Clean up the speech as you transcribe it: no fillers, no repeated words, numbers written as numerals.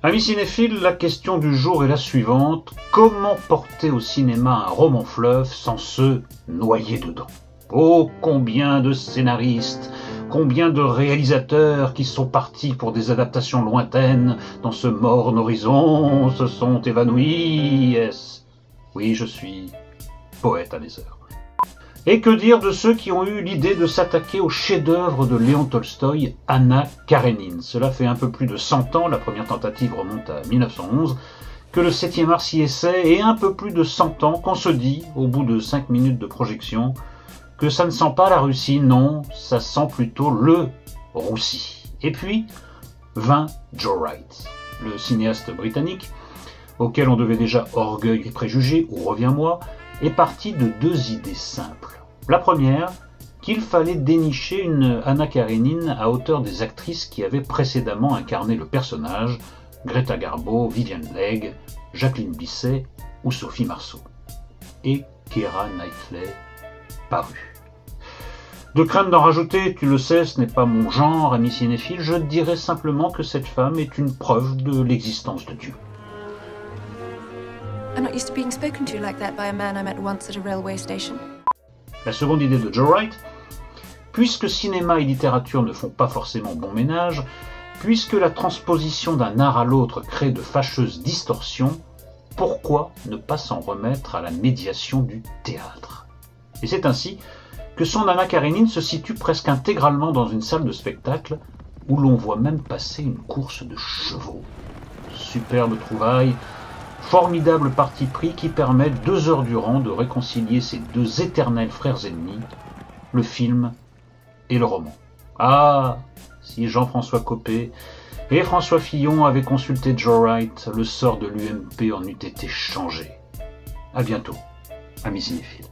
Amis cinéphiles, la question du jour est la suivante. Comment porter au cinéma un roman fleuve sans se noyer dedans? Oh, combien de scénaristes, combien de réalisateurs qui sont partis pour des adaptations lointaines dans ce morne horizon se sont évanouis. Oui, je suis poète à des heures. Et que dire de ceux qui ont eu l'idée de s'attaquer au chef-d'œuvre de Léon Tolstoï, Anna Karénine. Cela fait un peu plus de 100 ans, la première tentative remonte à 1911, que le 7e art s'y essaie, et un peu plus de 100 ans qu'on se dit, au bout de 5 minutes de projection, que ça ne sent pas la Russie, non, ça sent plutôt le roussi. Et puis, vint Joe Wright, le cinéaste britannique, auquel on devait déjà Orgueil et Préjugés, ou Reviens-moi, est parti de deux idées simples. La première, qu'il fallait dénicher une Anna Karénine à hauteur des actrices qui avaient précédemment incarné le personnage, Greta Garbo, Vivien Leigh, Jacqueline Bisset ou Sophie Marceau. Et Keira Knightley parut. De crainte d'en rajouter, tu le sais, ce n'est pas mon genre, ami cinéphile, je dirais simplement que cette femme est une preuve de l'existence de Dieu. I'm not used to being spoken to like that by a man I met once at a railway station. La seconde idée de Joe Wright, puisque cinéma et littérature ne font pas forcément bon ménage, puisque la transposition d'un art à l'autre crée de fâcheuses distorsions, pourquoi ne pas s'en remettre à la médiation du théâtre? Et c'est ainsi que son Anna Karénine se situe presque intégralement dans une salle de spectacle où l'on voit même passer une course de chevaux. Superbe trouvaille, formidable parti pris qui permet 2 heures durant de réconcilier ces deux éternels frères ennemis, le film et le roman. Ah, si Jean-François Copé et François Fillon avaient consulté Joe Wright, le sort de l'UMP en eût été changé. À bientôt, amis cinéphiles.